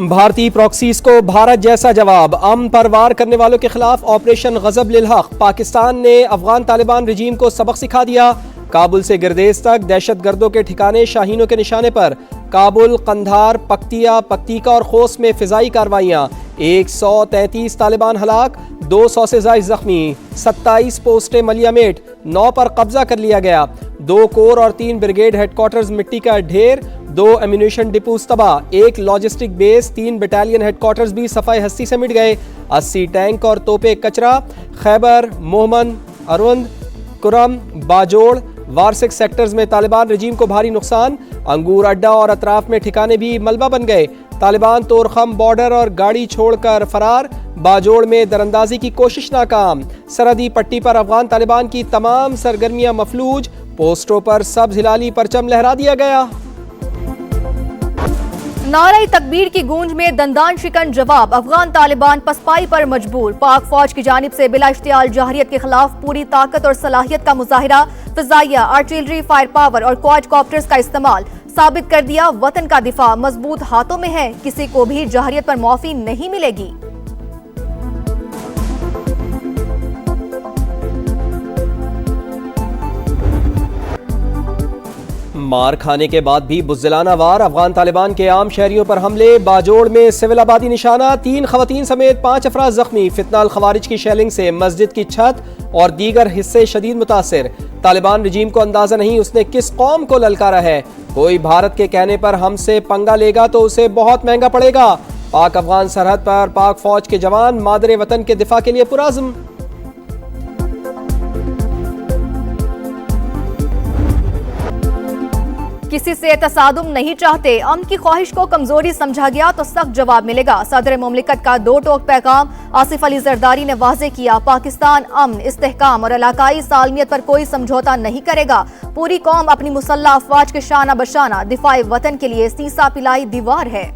भारतीय प्रॉक्सीज को भारत जैसा जवाब, अमन पर वार करने वालों के खिलाफ ऑपरेशन गजब लिल हक। पाकिस्तान ने अफगान तालिबान रजीम को सबक सिखा दिया। काबुल से गिरदेज तक दहशत गर्दों के ठिकाने शाहीनों के निशाने पर। काबुल, कंधार, पक्तिया, पक्तिका और खोस में फिजाई कार्रवाइयाँ। 133 तालिबान हलाक, 200 से ज्यादा जख्मी। 27 पोस्टें मलियामेट, 9 पर कब्जा कर लिया गया। 2 कोर और 3 ब्रिगेड हेडक्वार्टर्स मिट्टी का ढेर। 2 एम्यूनेशन डिपोज तबाह। 1 लॉजिस्टिक बेस, 3 बटालियन हेडक्वार्टर्स भी सफाई हस्ती से मिट गए। 80 टैंक और तोपे कचरा। खैबर, मोहमन, अरुंद, कुरम, बाजोड़, वारसिक सेक्टर्स में तालिबान रजीम को भारी नुकसान। अंगूर अड्डा और अतराफ में ठिकाने भी मलबा बन गए। तालिबान तोरखम बॉर्डर और गाड़ी छोड़कर फरार। बाजोड़ में दरअंदाजी की कोशिश नाकाम। सरहदी पट्टी पर अफगान तालिबान की तमाम सरगर्मियां मफलूज। पोस्टों पर सब्ज हिलाली परचम लहरा दिया गया। नारे तकबीर की गूंज में दंदान शिकन जवाब, अफगान तालिबान पसपाई पर मजबूर। पाक फौज की जानिब से बिला इश्तियाल जहरियत के खिलाफ पूरी ताकत और सलाहियत का मुजाहिरा। फिजाइया, आर्टिलरी, फायर पावर और क्वाडकॉप्टर्स का इस्तेमाल। साबित कर दिया वतन का दिफा मजबूत हाथों में है, किसी को भी जहरियत पर माफी नहीं मिलेगी। मार खाने के बाद भी बुज़दिलाना वार, अफगान तालिबान के आम शहरियों पर हमले। बाजोड़ में सिविल आबादी निशाना, 3 खवातीन समेत 5 अफराद जख्मी। फितनाल खवारिज की शेलिंग से मस्जिद की छत और दीगर हिस्से शदीद मुतासिर। तालिबान रजीम को अंदाजा नहीं उसने किस कौम को ललकारा है। कोई भारत के कहने पर हमसे पंगा लेगा तो उसे बहुत महंगा पड़ेगा। पाक अफगान सरहद पर पाक फौज के जवान मादरे वतन के दिफा के लिए पुराज़्म। किसी से तसादुम नहीं चाहते, अमन की ख्वाहिश को कमजोरी समझा गया तो सख्त जवाब मिलेगा। सदर मुमलिकत का 2 टोक पैगाम आसिफ अली जरदारी ने वाज़े किया। पाकिस्तान अमन, इस्तेहकाम और इलाकाई सालमियत पर कोई समझौता नहीं करेगा। पूरी कौम अपनी मुसल्लह अफवाज के शाना बशाना दिफाए वतन के लिए सीसा पिलाई दीवार है।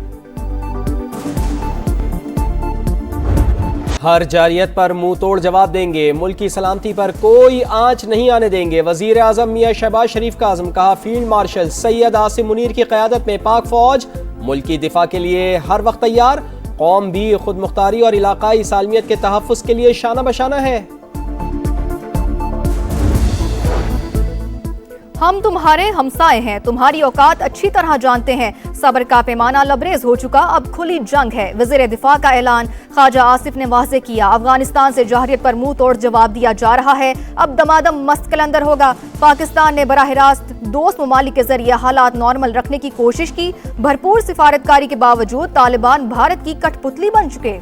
हर जारियत पर मुंह तोड़ जवाब देंगे। मुल्क की सलामती पर कोई आंच नहीं आने देंगे। वजीर आजम मियां शहबाज शरीफ का आज़म, कहा फील्ड मार्शल सैयद आसिम मुनीर की क़यादत में पाक फौज मुल्क की दिफा के लिए हर वक्त तैयार। कौम भी खुद मुख्तारी और इलाकाई सालमियत के तहफ़्फ़ुज़ के लिए शाना बशाना है। हम तुम्हारे हमसाए हैं, तुम्हारी औकात अच्छी तरह जानते हैं। सब्र का पैमाना लबरेज हो चुका, अब खुली जंग है। वज़ीर दिफा का ऐलान ख्वाजा आसिफ ने वाज़े किया। अफगानिस्तान से जहरियत पर मुंह तोड़ जवाब दिया जा रहा है। अब दमादम मस्त कलंदर होगा। पाकिस्तान ने बराह रास्त दोस्त ममालिक के जरिए हालात नॉर्मल रखने की कोशिश की। भरपूर सिफारतकारी के बावजूद तालिबान भारत की कठपुतली बन चुके।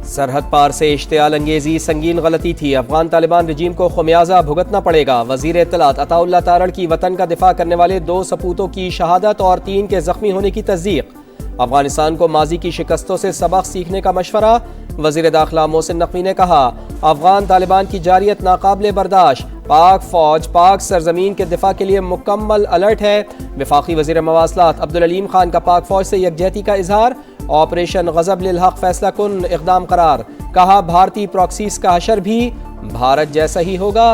सरहद पार से इश्तियाल अंगेजी संगीन गलती थी। अफगान तालिबान रजीम को खमियाजा भुगतना पड़ेगा। वजीर इत्तलात अताउल्लाह तारड़ की वतन का दिफा करने वाले 2 सपूतों की शहादत और 3 के जख्मी होने की तस्दीक। अफगानिस्तान को माजी की शिकस्तों से सबक सीखने का मशवरा। वजीर दाखिला मोहसिन नकवी ने कहा अफगान तालिबान की जारियत नाकाबिले बर्दाश्त। पाक फौज पाक सरजमीन के दिफा के लिए मुकम्मल अलर्ट है। वफाकी वजीर मवासलात अब्दुल अलीम खान का पाक फौज से यकजहती का इजहार। ऑपरेशन गजब लिल हक फैसला कुन इक़दाम करार। कहा भारतीय प्रॉक्सीज का हशर भी भारत जैसा ही होगा।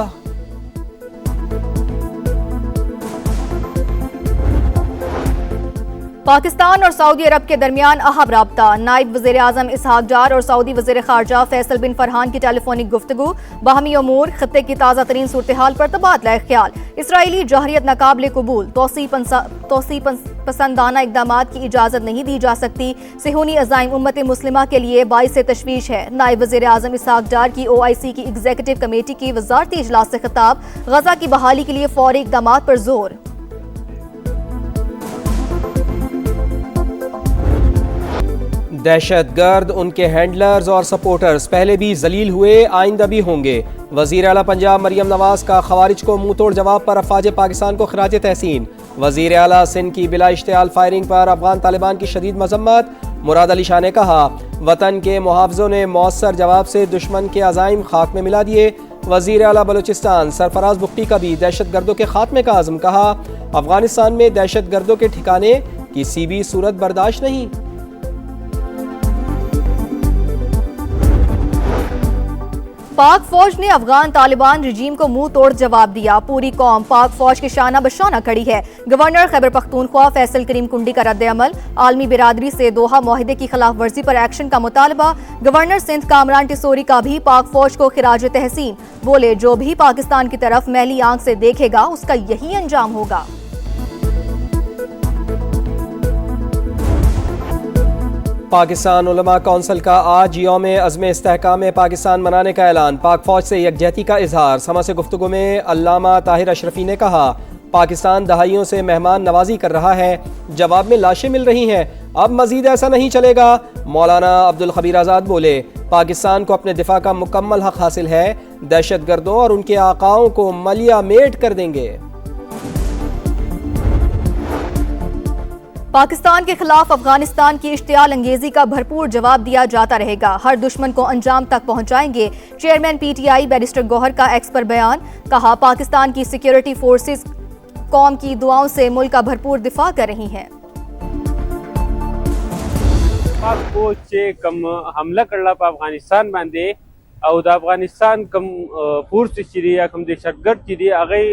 पाकिस्तान और सऊदी अरब के दरमियान अहम राब्ता। नायब वज़ीर आज़म इसहाक डार और सऊदी वज़ीर ख़ारजा फैसल बिन फरहान की टेलीफोनिक गुफ्तगू। बाहमी अमूर, खत्ते की ताज़ा तरीन सूरत हाल पर तबादला ख्याल। इसराइली जहरियत नाकाबिले कबूल, तोसी पसंदाना इक़दामात की इजाज़त नहीं दी जा सकती। सेहूनी अज़ाइम उम्मत मुस्लिमा के लिए बाइस तशवीश है। नायब वज़ीर आज़म इसहाक डार की OIC की एग्जीक्यूटिव कमेटी की वज़ारती इजलास से खिताब। गजा की बहाली के लिए फौरी इक़दामात पर जोर। दहशत गर्द, उनके हैंडलर्स और सपोर्टर्स पहले भी जलील हुए, आइंदा भी होंगे। वजीर आला पंजाब मरियम नवाज का खवारिज को मुंह तोड़ जवाब पर अफवाज पाकिस्तान को खिराज तहसीन। वजीर आला सिंध की बिला इश्तियाल फायरिंग पर अफगान तालिबान की शदीद मजम्मत। मुराद अली शाह ने कहा वतन के मुहाफ़िज़ों ने मौसर जवाब से दुश्मन के अज़ाइम खाक में मिला दिए। वजीर आला बलूचिस्तान सरफराज बुख्ती का भी दहशत गर्दों के खात्मे का आज़म, कहा अफगानिस्तान में दहशत गर्दों के ठिकाने किसी भी सूरत बर्दाश्त नहीं। पाक फौज ने अफगान तालिबान रजीम को मुंह तोड़ जवाब दिया। पूरी कौम पाक फौज के शाना बशाना खड़ी है। गवर्नर खैबर पख्तूनख्वा फैसल करीम कुंडी का रद्द अमल। आलमी बिरादरी से दोहा मुआहिदे की खिलाफ वर्जी पर एक्शन का मुतालबा। गवर्नर सिंध कामरान टिसोरी का भी पाक फौज को खिराज तहसीन। बोले, जो भी पाकिस्तान की तरफ मैली आंख से देखेगा उसका यही अंजाम होगा। पाकिस्तान उलमा कौंसिल का आज यौम अज़्म इस्तेहकाम पाकिस्तान मनाने का ऐलान। पाक फौज से यकजहती का इजहार। समा से गुफ्तगू में अल्लामा ताहिर अशरफी ने कहा, पाकिस्तान दहाइयों से मेहमान नवाजी कर रहा है, जवाब में लाशें मिल रही हैं, अब मजीद ऐसा नहीं चलेगा। मौलाना अब्दुल खबीर आज़ाद बोले, पाकिस्तान को अपने दिफा का मुकम्मल हक हासिल है, दहशत गर्दों और उनके आकाओं को मलिया मेट कर देंगे। पाकिस्तान के खिलाफ अफगानिस्तान की इश्तियाल अंगेजी का भरपूर जवाब दिया जाता रहेगा। हर दुश्मन को अंजाम तक पहुंचाएंगे। चेयरमैन पीटीआई बैरिस्टर गौहर का एक्स पर बयान। कहा, पाकिस्तान की सिक्योरिटी फोर्सेस कौम की दुआओं से मुल्क का भरपूर दिफा कर रही हैं। पाक फौज से कम हमला करला पर अफगानिस्तान बांधे और अफगानिस्तान कम फोर्स चिरी या कम दहशतगर्द चिरी अगई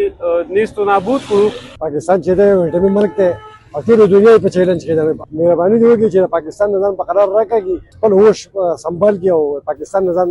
नेस्त नाबूद को पाकिस्तान चेते वेटे में मरते और फिर दुनिया पे चैलेंज किया जाए। मेहरबानी होगी कि पाकिस्तान निज़ाम बरकरार रखा कि पर होश संभाल किया हो पाकिस्तान निज़ाम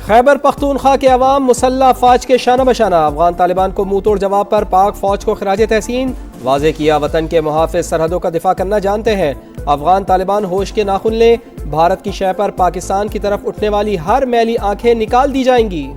खैबर पख्तूनख्वा के अवाम मुसल्ह फौज के शाना बशाना। अफगान तालिबान को मुंह तोड़ जवाब पर पाक फौज को खिराज तहसीन। वाज़े किया, वतन के मुहाफिज सरहदों का दिफा करना जानते हैं। अफगान तालिबान होश के नाखुन ले, भारत की शय पर पाकिस्तान की तरफ उठने वाली हर मैली आंखें निकाल दी जाएंगी।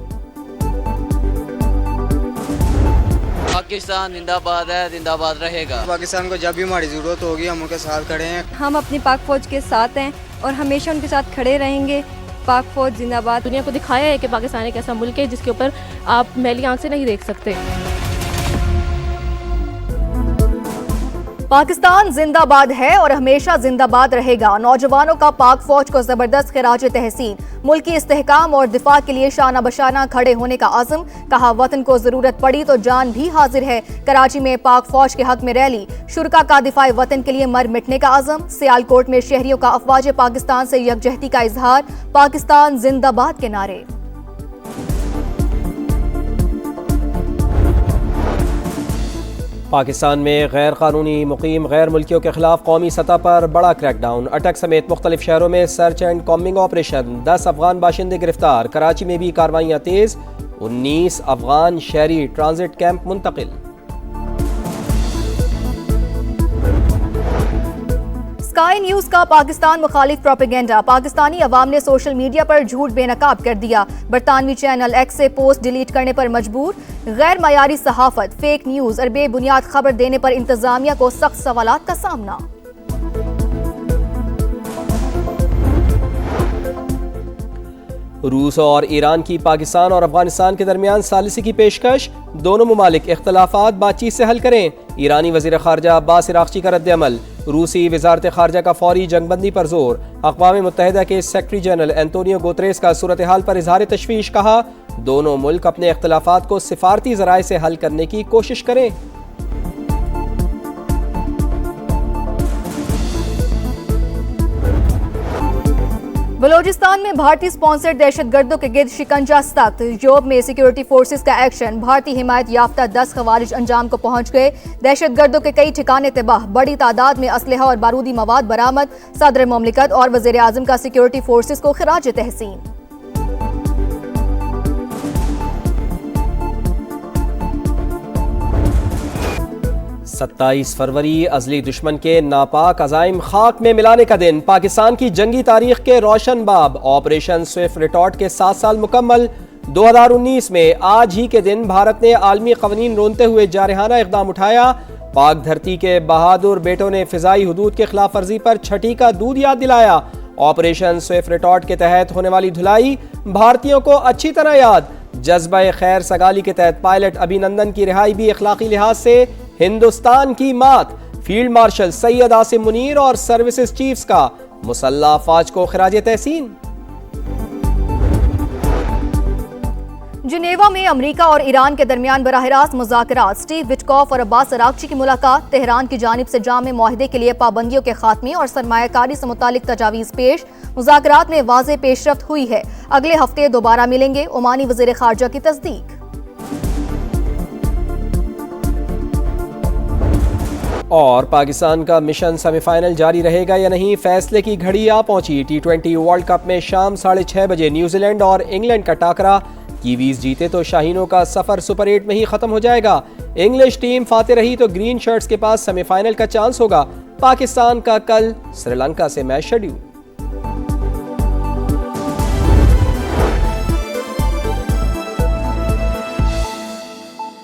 पाकिस्तान जिंदाबाद है, जिंदाबाद रहेगा। पाकिस्तान को जब भी हमारी जरूरत होगी हम उनके साथ खड़े हैं। हम अपनी पाक फौज के साथ हैं और हमेशा उनके साथ खड़े रहेंगे। पाक फौज जिंदाबाद। दुनिया को दिखाया है कि पाकिस्तान एक ऐसा मुल्क है जिसके ऊपर आप मैली आंख से नहीं देख सकते। पाकिस्तान जिंदाबाद है और हमेशा जिंदाबाद रहेगा। नौजवानों का पाक फौज को जबरदस्त खिराज तहसीन। मुल्क की इस्तेहकाम और दिफा के लिए शाना बशाना खड़े होने का आज़म। कहा, वतन को जरूरत पड़ी तो जान भी हाजिर है। कराची में पाक फौज के हक में रैली। शुरका का दिफाए वतन के लिए मर मिटने का आज़म। सियालकोट में शहरियों का अफवाज पाकिस्तान से यकजहती का इजहार। पाकिस्तान जिंदाबाद के नारे। पाकिस्तान में गैर कानूनी मुकीम गैर मुल्कियों के खिलाफ कौमी सतह पर बड़ा क्रैकडाउन। अटक समेत मुख्तलिफ शहरों में search and combing operation. 10 Afghan बाशिंदे गिरफ्तार। कराची में भी कार्रवाइयाँ तेज। 19 अफगान शहरी ट्रांजिट कैंप मुंतकिल। स्काई न्यूज का पाकिस्तान मुखालिफ प्रोपेगेंडा। पाकिस्तानी अवाम ने सोशल मीडिया पर झूठ बेनकाब कर दिया। बरतानवी चैनल एक्स से पोस्ट डिलीट करने पर मजबूर। गैर मयारी सहाफत, फेक न्यूज और बेबुनियाद खबर देने पर इंतजामिया को सख्त सवालात का सामना। रूस और ईरान की पाकिस्तान और अफगानिस्तान के दरमियान सालिसी की पेशकश। दोनों मुमालिक इख्तलाफात बातचीत से हल करें। ईरानी वजीर खारजा अब्बास इराक्ची का रद्द अमल। रूसी वजारत खारजा का फौरी जंगबंदी पर जोर। अक़वाम मुत्तहिदा के सेक्रेटरी जनरल एंटोनियो गुतरेस का सूरत हाल पर इजहार तशवीश। कहा, दोनों मुल्क अपने इख्तलाफात को सिफारती ज़राए से हल करने की कोशिश करें। बलोचिस्तान में भारतीय स्पॉन्सर्ड दहशतगर्दों के गिर्द शिकंजा सख्त। योब में सिक्योरिटी फोर्सेस का एक्शन। भारतीय हिमायत याफ्ता 10 खवारिज अंजाम को पहुंच गए। दहशतगर्दों के कई ठिकाने तबाह। बड़ी तादाद में असलहा और बारूदी मवाद बरामद। सदर मुमलिकत और वजीर आजम का सिक्योरिटी फोर्सेस को खिराज तहसीन। 27 फरवरी अजली दुश्मन के नापाक अज़ाइम खाक में मिलाने का दिन। पाकिस्तान की जंगी तारीख के रोशन बाब। ऑपरेशन स्विफ्ट रिटॉर्ट के 7 साल मुकम्मल। 2019 में आज ही के दिन भारत ने आलमी कवानीन रोनते हुए जारहाना इक़दाम उठाया। पाक धरती के बहादुर बेटों ने फ़िज़ाई हुदूद के खिलाफ वर्जी पर छठी का दूध याद दिलाया। ऑपरेशन स्विफ्ट रिटॉर्ट के तहत होने वाली धुलाई भारतीयों को अच्छी तरह याद। जज्बा खैर सगाली के तहत पायलट अभिनंदन की रिहाई भी अखलाकी लिहाज से हिंदुस्तान की मात। फील्ड मार्शल सैयद आसिम मुनीर और सर्विसेज चीफ्स का मुसल्ह फौज को खिराज तहसीन। जिनेवा में अमेरिका और ईरान के दरमियान बराह रास्त मुज़ाकरात। स्टीव विटकॉफ और अब्बास अरागची की मुलाकात। तेहरान की जानिब से जामे मुआहदे के लिए पाबंदियों के खात्मे और सरमायाकारी से मुतालिक तजावीज़ पेश। मुज़ाकरात में वाज़ेह पेशरफ्त हुई है। अगले हफ्ते दोबारा मिलेंगे। ओमानी वज़ीर ख़ारजा की तस्दीक। और पाकिस्तान का मिशन सेमीफाइनल जारी रहेगा या नहीं, फैसले की घड़ी आ पहुंची। T20 वर्ल्ड कप में शाम 6:30 बजे न्यूजीलैंड और इंग्लैंड का टाकरा। कीवीज जीते तो शाहीनों का सफर सुपर 8 में ही खत्म हो जाएगा। इंग्लिश टीम फाते रही तो ग्रीन शर्ट्स के पास सेमीफाइनल का चांस होगा। पाकिस्तान का कल श्रीलंका से मैच शेड्यूल।